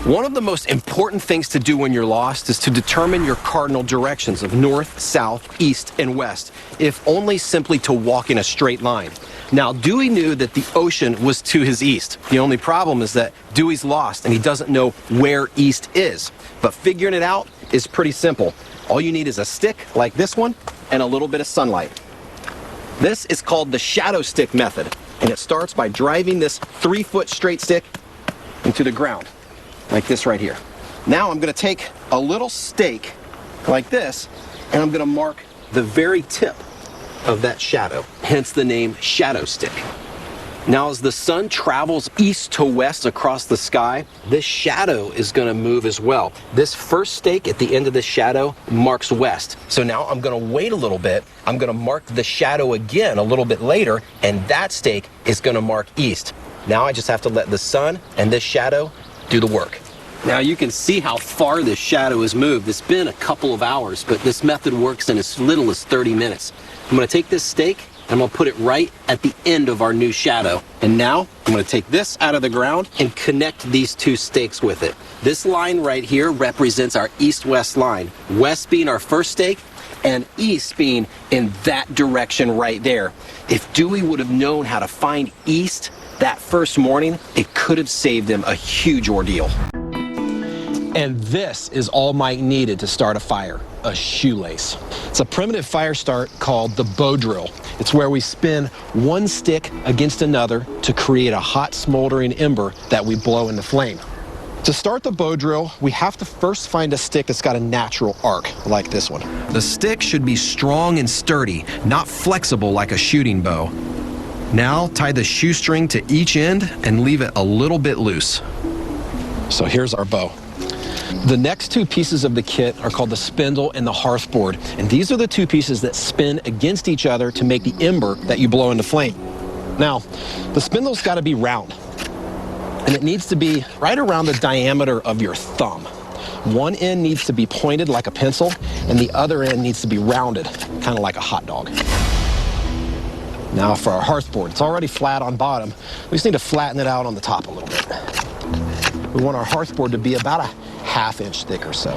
One of the most important things to do when you're lost is to determine your cardinal directions of north, south, east, and west, if only simply to walk in a straight line. Now, Dewey knew that the ocean was to his east. The only problem is that Dewey's lost and he doesn't know where east is. But figuring it out is pretty simple. All you need is a stick like this one and a little bit of sunlight. This is called the shadow stick method, and it starts by driving this 3-foot straight stick into the ground, like this right here. Now I'm going to take a little stake like this, and I'm going to mark the very tip of that shadow, hence the name shadow stick. Now as the sun travels east to west across the sky, this shadow is going to move as well. This first stake at the end of this shadow marks west. So now I'm going to wait a little bit. I'm going to mark the shadow again a little bit later, and that stake is going to mark east. Now I just have to let the sun and this shadow do the work. Now you can see how far this shadow has moved. It's been a couple of hours, but this method works in as little as 30 minutes. I'm going to take this stake and I'm going to put it right at the end of our new shadow. And now I'm going to take this out of the ground and connect these two stakes with it. This line right here represents our east-west line. West being our first stake and east being in that direction right there. If Dewey would have known how to find east that first morning, it could have saved him a huge ordeal. And this is all Mike needed to start a fire, a shoelace. It's a primitive fire start called the bow drill. It's where we spin one stick against another to create a hot smoldering ember that we blow into flame. To start the bow drill, we have to first find a stick that's got a natural arc, like this one. The stick should be strong and sturdy, not flexible like a shooting bow. Now tie the shoestring to each end and leave it a little bit loose. So here's our bow. The next two pieces of the kit are called the spindle and the hearth board, and these are the two pieces that spin against each other to make the ember that you blow into flame. Now, the spindle's got to be round, and it needs to be right around the diameter of your thumb. One end needs to be pointed like a pencil, and the other end needs to be rounded, kind of like a hot dog. Now for our hearth board, it's already flat on bottom. We just need to flatten it out on the top a little bit. We want our hearth board to be about a ½ inch thick or so.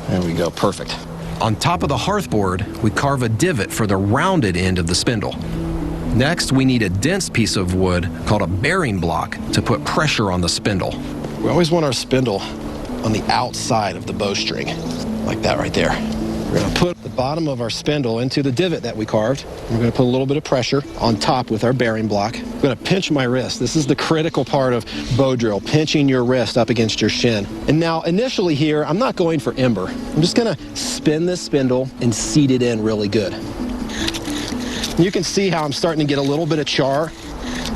There we go, perfect. On top of the hearth board, we carve a divot for the rounded end of the spindle. Next, we need a dense piece of wood called a bearing block to put pressure on the spindle. We always want our spindle on the outside of the bowstring, like that right there. We're going to put the bottom of our spindle into the divot that we carved. We're going to put a little bit of pressure on top with our bearing block. I'm going to pinch my wrist. This is the critical part of bow drill, pinching your wrist up against your shin. And now initially here, I'm not going for ember. I'm just going to spin this spindle and seat it in really good. You can see how I'm starting to get a little bit of char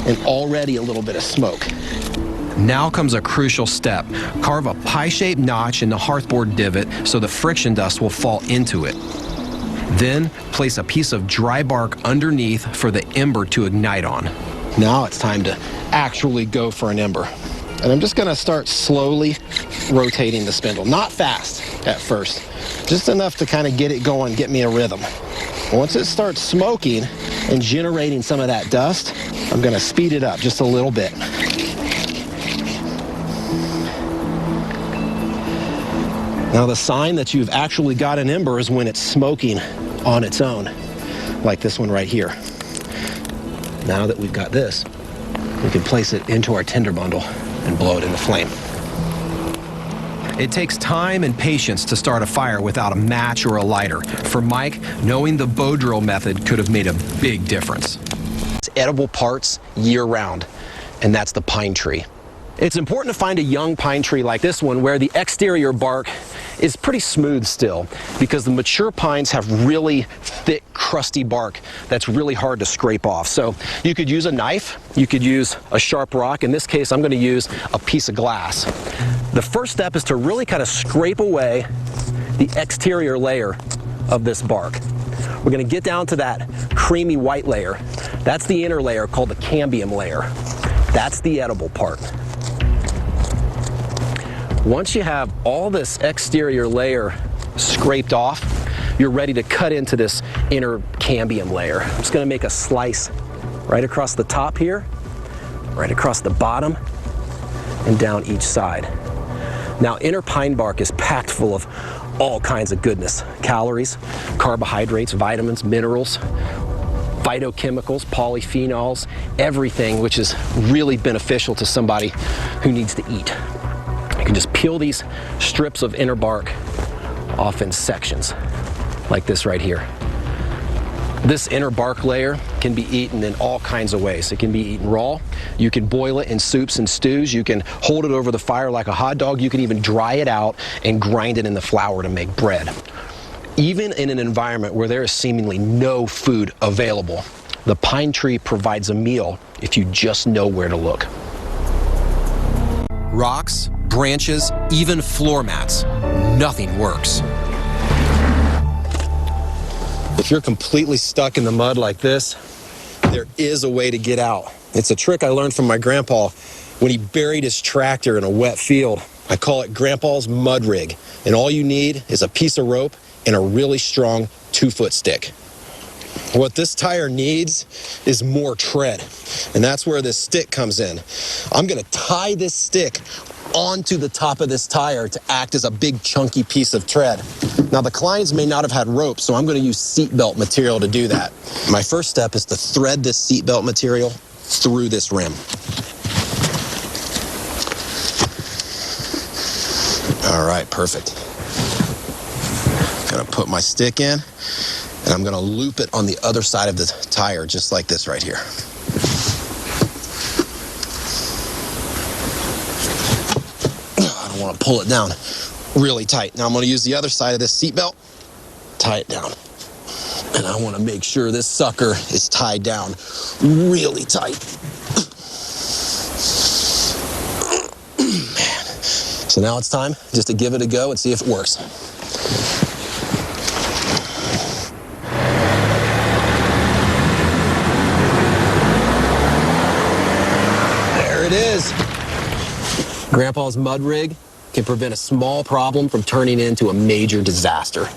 and already a little bit of smoke. Now comes a crucial step. Carve a pie-shaped notch in the hearthboard divot so the friction dust will fall into it. Then place a piece of dry bark underneath for the ember to ignite on. Now it's time to actually go for an ember. And I'm just going to start slowly rotating the spindle. Not fast at first, just enough to kind of get it going, get me a rhythm. Once it starts smoking and generating some of that dust, I'm going to speed it up just a little bit. Now the sign that you've actually got an ember is when it's smoking on its own, like this one right here. Now that we've got this, we can place it into our tinder bundle and blow it into flame. It takes time and patience to start a fire without a match or a lighter. For Mike, knowing the bow drill method could have made a big difference. It's edible parts year-round, and that's the pine tree. It's important to find a young pine tree like this one where the exterior bark is pretty smooth still, because the mature pines have really thick, crusty bark that's really hard to scrape off. So you could use a knife, you could use a sharp rock. In this case, I'm going to use a piece of glass. The first step is to really kind of scrape away the exterior layer of this bark. We're going to get down to that creamy white layer. That's the inner layer called the cambium layer. That's the edible part. Once you have all this exterior layer scraped off, you're ready to cut into this inner cambium layer. I'm just going to make a slice right across the top here, right across the bottom, and down each side. Now, inner pine bark is packed full of all kinds of goodness: calories, carbohydrates, vitamins, minerals, phytochemicals, polyphenols, everything which is really beneficial to somebody who needs to eat. You can just peel these strips of inner bark off in sections, like this right here. This inner bark layer can be eaten in all kinds of ways. It can be eaten raw. You can boil it in soups and stews. You can hold it over the fire like a hot dog. You can even dry it out and grind it in the flour to make bread. Even in an environment where there is seemingly no food available, the pine tree provides a meal if you just know where to look. Rocks, branches, even floor mats, nothing works. If you're completely stuck in the mud like this, there is a way to get out. It's a trick I learned from my grandpa when he buried his tractor in a wet field. I call it Grandpa's mud rig. And all you need is a piece of rope and a really strong 2-foot stick. What this tire needs is more tread, and that's where this stick comes in. I'm gonna tie this stick onto the top of this tire to act as a big chunky piece of tread. Now, the Kleins may not have had rope, so I'm gonna use seatbelt material to do that. My first step is to thread this seatbelt material through this rim. All right, perfect. Gonna put my stick in, and I'm gonna loop it on the other side of the tire, just like this right here. I don't wanna pull it down really tight. Now I'm gonna use the other side of this seatbelt, tie it down. And I wanna make sure this sucker is tied down really tight. Man. So now it's time just to give it a go and see if it works. It is. Grandpa's mud rig can prevent a small problem from turning into a major disaster.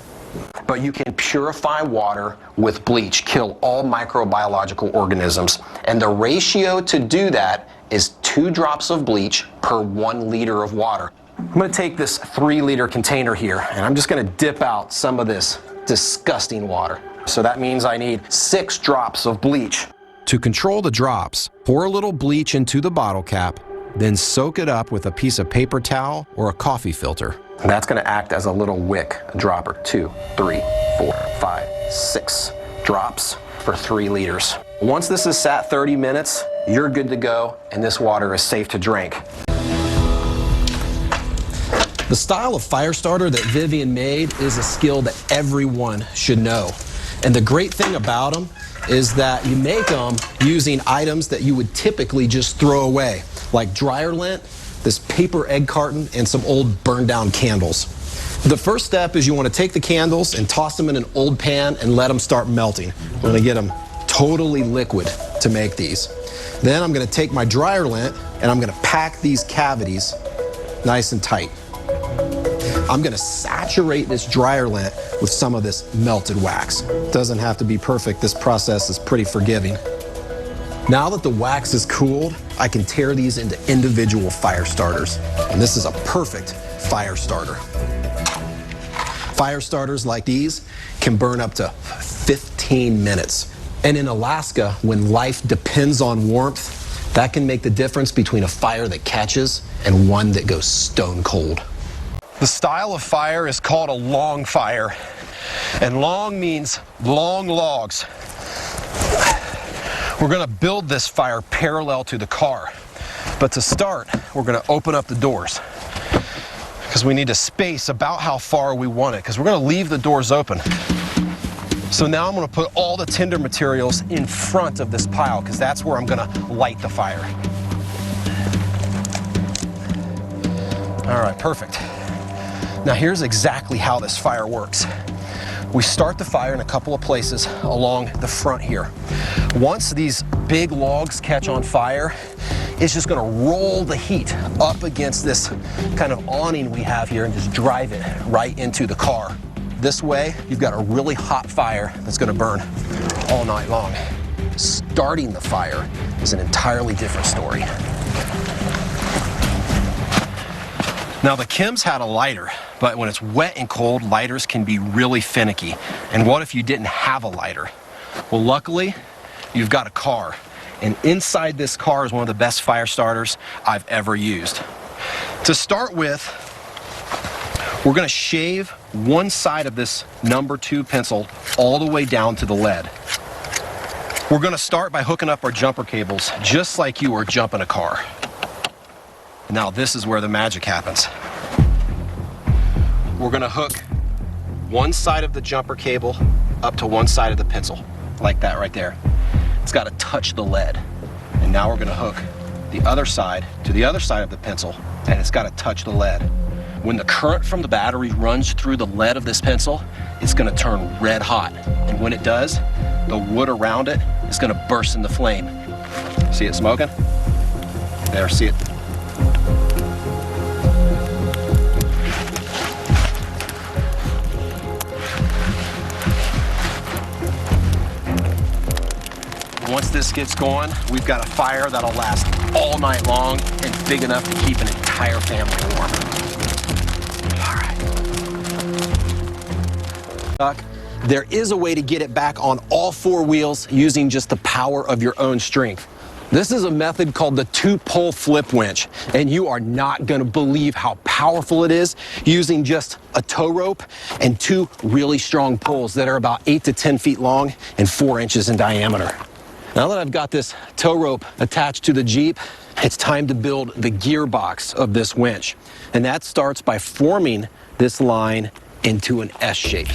But you can purify water with bleach, kill all microbiological organisms. And the ratio to do that is 2 drops of bleach per 1 liter of water. I'm gonna take this 3-liter container here, and I'm just gonna dip out some of this disgusting water. So that means I need 6 drops of bleach. To control the drops, pour a little bleach into the bottle cap, then soak it up with a piece of paper towel or a coffee filter. And that's gonna act as a little wick, a dropper. 2, 3, 4, 5, 6 drops for 3 liters. Once this is sat 30 minutes, you're good to go, and this water is safe to drink. The style of fire starter that Vivian made is a skill that everyone should know. And the great thing about them is that you make them using items that you would typically just throw away, like dryer lint, this paper egg carton, and some old burned down candles. The first step is you want to take the candles and toss them in an old pan and let them start melting. I'm going to get them totally liquid to make these. Then I'm going to take my dryer lint and I'm going to pack these cavities nice and tight. I'm gonna saturate this dryer lint with some of this melted wax. It doesn't have to be perfect. This process is pretty forgiving. Now that the wax is cooled, I can tear these into individual fire starters. And this is a perfect fire starter. Fire starters like these can burn up to 15 minutes. And in Alaska, when life depends on warmth, that can make the difference between a fire that catches and one that goes stone cold. The style of fire is called a long fire, and long means long logs. We're gonna build this fire parallel to the car, but to start, we're gonna open up the doors because we need a space about how far we want it, because we're gonna leave the doors open. So now I'm gonna put all the tinder materials in front of this pile, because that's where I'm gonna light the fire. All right, perfect. Now here's exactly how this fire works. We start the fire in a couple of places along the front here. Once these big logs catch on fire, it's just gonna roll the heat up against this kind of awning we have here and just drive it right into the car. This way, you've got a really hot fire that's gonna burn all night long. Starting the fire is an entirely different story. Now the Kim's had a lighter, but when it's wet and cold, lighters can be really finicky. And what if you didn't have a lighter? Well, luckily, you've got a car. And inside this car is one of the best fire starters I've ever used. To start with, we're gonna shave one side of this number 2 pencil all the way down to the lead. We're gonna start by hooking up our jumper cables, just like you are jumping a car. Now this is where the magic happens. We're gonna hook one side of the jumper cable up to one side of the pencil, like that right there. It's gotta touch the lead. And now we're gonna hook the other side to the other side of the pencil, and it's gotta touch the lead. When the current from the battery runs through the lead of this pencil, it's gonna turn red hot. And when it does, the wood around it is gonna burst into flame. See it smoking? There, see it? Once this gets going, we've got a fire that'll last all night long and big enough to keep an entire family warm. All right. There is a way to get it back on all 4 wheels using just the power of your own strength. This is a method called the 2-pole flip winch, and you are not going to believe how powerful it is using just a tow rope and 2 really strong poles that are about 8 to 10 feet long and 4 inches in diameter. Now that I've got this tow rope attached to the Jeep, it's time to build the gearbox of this winch. And that starts by forming this line into an S shape.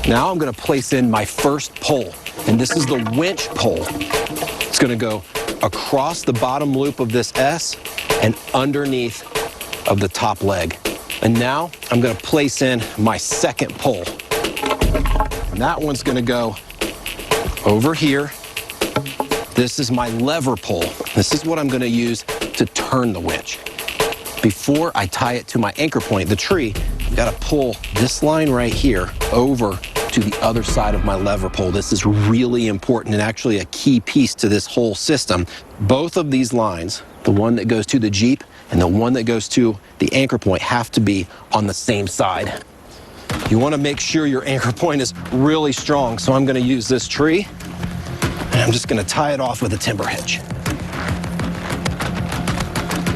Now I'm going to place in my first pole, and this is the winch pole. It's going to go across the bottom loop of this S and underneath of the top leg. And now I'm going to place in my second pole. And that one's going to go over here. This is my lever pole. This is what I'm going to use to turn the winch. Before I tie it to my anchor point, the tree, I've got to pull this line right here over to the other side of my lever pole. This is really important and actually a key piece to this whole system. Both of these lines, the one that goes to the Jeep and the one that goes to the anchor point, have to be on the same side. You want to make sure your anchor point is really strong, so I'm going to use this tree. And I'm just going to tie it off with a timber hitch.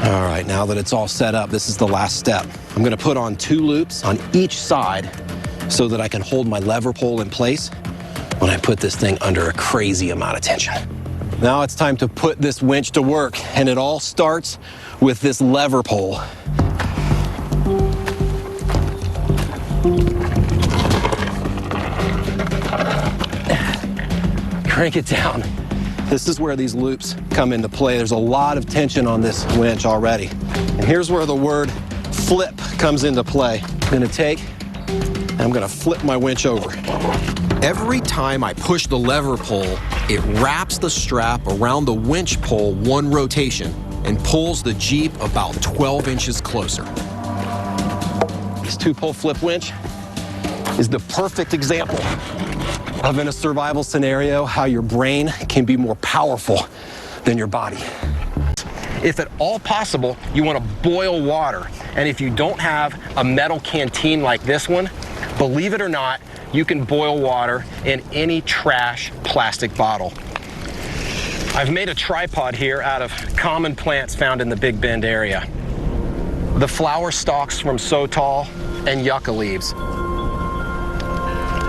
All right, now that it's all set up, this is the last step. I'm going to put on 2 loops on each side so that I can hold my lever pole in place when I put this thing under a crazy amount of tension. Now it's time to put this winch to work, and it all starts with this lever pole. Crank it down. This is where these loops come into play. There's a lot of tension on this winch already. And here's where the word flip comes into play. I'm gonna take, and I'm gonna flip my winch over. Every time I push the lever pole, it wraps the strap around the winch pole 1 rotation and pulls the Jeep about 12 inches closer. This 2-pole flip winch is the perfect example of, in a survival scenario, how your brain can be more powerful than your body. If at all possible, you want to boil water. And if you don't have a metal canteen like this one, believe it or not, you can boil water in any trash plastic bottle. I've made a tripod here out of common plants found in the Big Bend area. The flower stalks from Sotal and yucca leaves.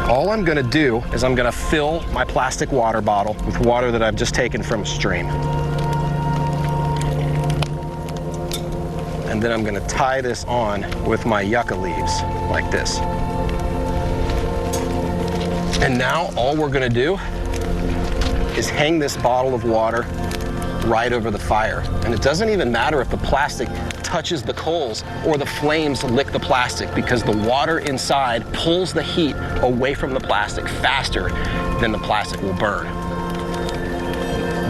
All I'm gonna do is I'm gonna fill my plastic water bottle with water that I've just taken from a stream. And then I'm gonna tie this on with my yucca leaves, like this. And now all we're gonna do is hang this bottle of water right over the fire. And it doesn't even matter if the plastic touches the coals or the flames lick the plastic, because the water inside pulls the heat away from the plastic faster than the plastic will burn.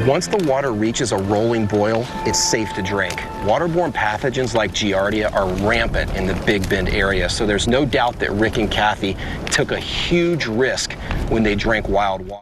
Once the water reaches a rolling boil, it's safe to drink. Waterborne pathogens like Giardia are rampant in the Big Bend area, so there's no doubt that Rick and Kathy took a huge risk when they drank wild water.